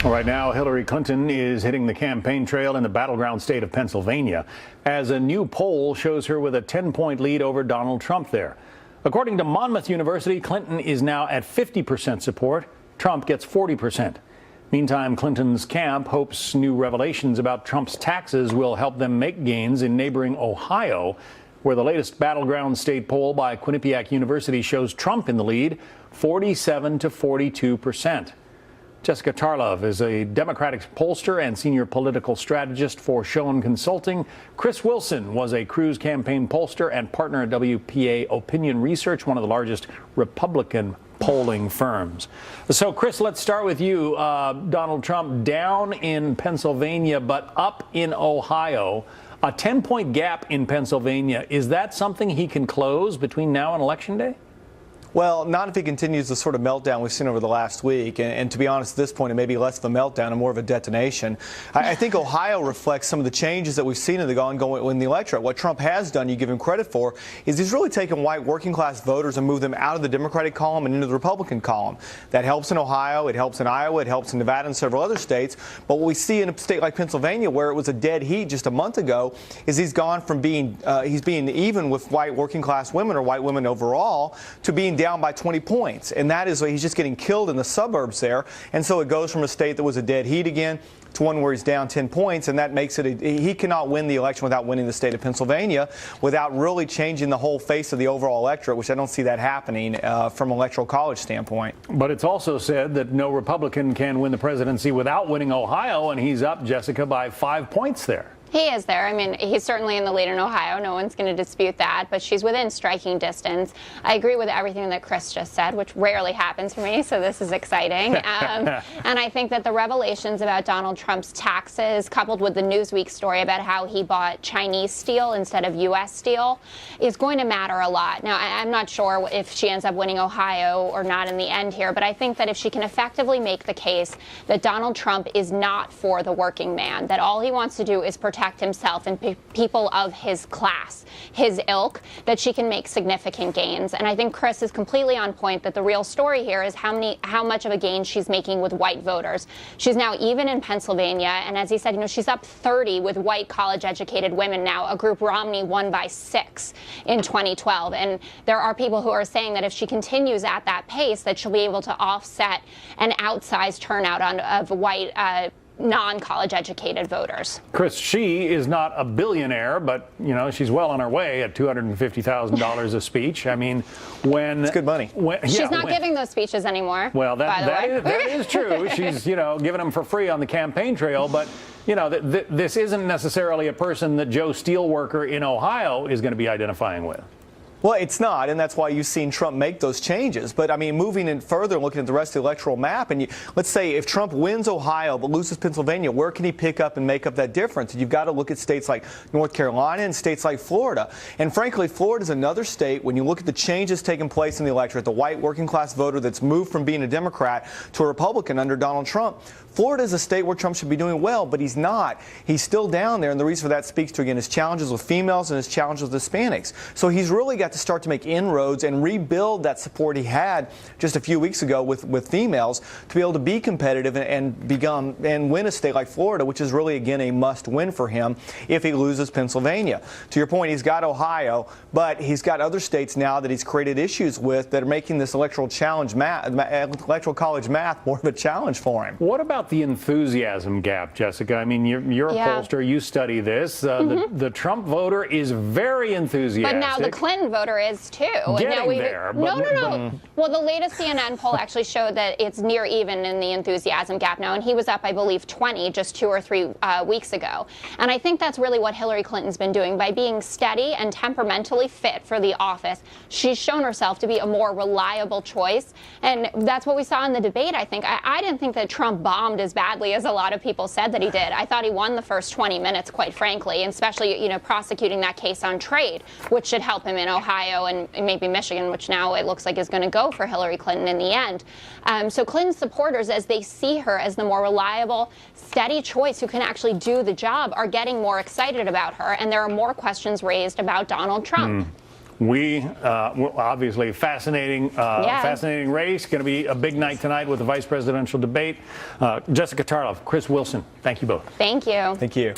Right now, Hillary Clinton is hitting the campaign trail in the battleground state of Pennsylvania as a new poll shows her with a 10-point lead over Donald Trump there. According to Monmouth University, Clinton is now at 50% support. Trump gets 40%. Meantime, Clinton's camp hopes new revelations about Trump's taxes will help them make gains in neighboring Ohio, where the latest battleground state poll by Quinnipiac University shows Trump in the lead, 47 to 42%. Jessica Tarlov is a Democratic pollster and senior political strategist for Schoen Consulting. Chris Wilson was a Cruz campaign pollster and partner at WPA Opinion Research, one of the largest Republican polling firms. So, Chris, let's start with you. Donald Trump down in Pennsylvania, but up in Ohio. A 10-point gap in Pennsylvania. Is that something he can close between now and Election Day? Well, not if he continues the sort of meltdown we've seen over the last week. And to be honest, at this point, it may be less of a meltdown and more of a detonation. I think Ohio reflects some of the changes that we've seen in the ongoing in the electorate. What Trump has done, you give him credit for, is he's really taken white working class voters and moved them out of the Democratic column and into the Republican column. That helps in Ohio, it helps in Iowa, it helps in Nevada and several other states. But what we see in a state like Pennsylvania, where it was a dead heat just a month ago, is he's gone from being even with white working class women or white women overall to being down by 20 points. And that is, he's just getting killed in the suburbs there. And so it goes from a state that was a dead heat again to one where he's down 10 points. And that makes it, he cannot win the election without winning the state of Pennsylvania, without really changing the whole face of the overall electorate, which I don't see that happening from an electoral college standpoint. But it's also said that no Republican can win the presidency without winning Ohio. And he's up, Jessica, by 5 points there. He is there. I mean, he's certainly in the lead in Ohio. No one's going to dispute that, but she's within striking distance. I agree with everything that Chris just said, which rarely happens for me, so this is exciting. And I think that the revelations about Donald Trump's taxes, coupled with the Newsweek story about how he bought Chinese steel instead of U.S. steel, is going to matter a lot. Now, I'm not sure if she ends up winning Ohio or not in the end here, but I think that if she can effectively make the case that Donald Trump is not for the working man, that all he wants to do is protect himself and people of his class, his ilk, that she can make significant gains. And I think Chris is completely on point that the real story here is how much of a gain she's making with white voters. She's now even in Pennsylvania, and as he said, she's up 30 with white college-educated women now, a group Romney won by 6 in 2012. And there are people who are saying that if she continues at that pace, that she'll be able to offset an outsized turnout of white non-college educated voters. Chris, she is not a billionaire, but she's well on her way at $250,000 a speech. I mean, it's good money. She's not giving those speeches anymore. Well, that is true. She's giving them for free on the campaign trail, but this isn't necessarily a person that Joe Steelworker in Ohio is going to be identifying with. Well, it's not, and that's why you've seen Trump make those changes. But, I mean, moving in further and looking at the rest of the electoral map, and let's say if Trump wins Ohio but loses Pennsylvania, where can he pick up and make up that difference? You've got to look at states like North Carolina and states like Florida. And, frankly, Florida is another state, when you look at the changes taking place in the electorate, the white working-class voter that's moved from being a Democrat to a Republican under Donald Trump, Florida is a state where Trump should be doing well, but he's not. He's still down there, and the reason for that speaks to, again, his challenges with females and his challenges with Hispanics. So he's really got to start to make inroads and rebuild that support he had just a few weeks ago with females to be able to be competitive and win a state like Florida, which is really, again, a must-win for him if he loses Pennsylvania. To your point, he's got Ohio, but he's got other states now that he's created issues with that are making this electoral college math more of a challenge for him. What about the enthusiasm gap, Jessica? I mean, you're a pollster. You study this. The Trump voter is very enthusiastic. But now the Clinton voter is too. No. Well, the latest CNN poll actually showed that it's near even in the enthusiasm gap now, and he was up, I believe, 20 just 2 or 3 weeks ago. And I think that's really what Hillary Clinton's been doing. By being steady and temperamentally fit for the office, she's shown herself to be a more reliable choice. And that's what we saw in the debate, I think. I didn't think that Trump bombed as badly as a lot of people said that he did. I thought he won the first 20 minutes, quite frankly, and especially, prosecuting that case on trade, which should help him in Ohio and maybe Michigan, which now it looks like is going to go for Hillary Clinton in the end. So Clinton's supporters, as they see her as the more reliable, steady choice who can actually do the job, are getting more excited about her, and there are more questions raised about Donald Trump. Obviously fascinating race. Going to be a big night tonight with the vice presidential debate. Jessica Tarlov, Chris Wilson, thank you both. Thank you. Thank you.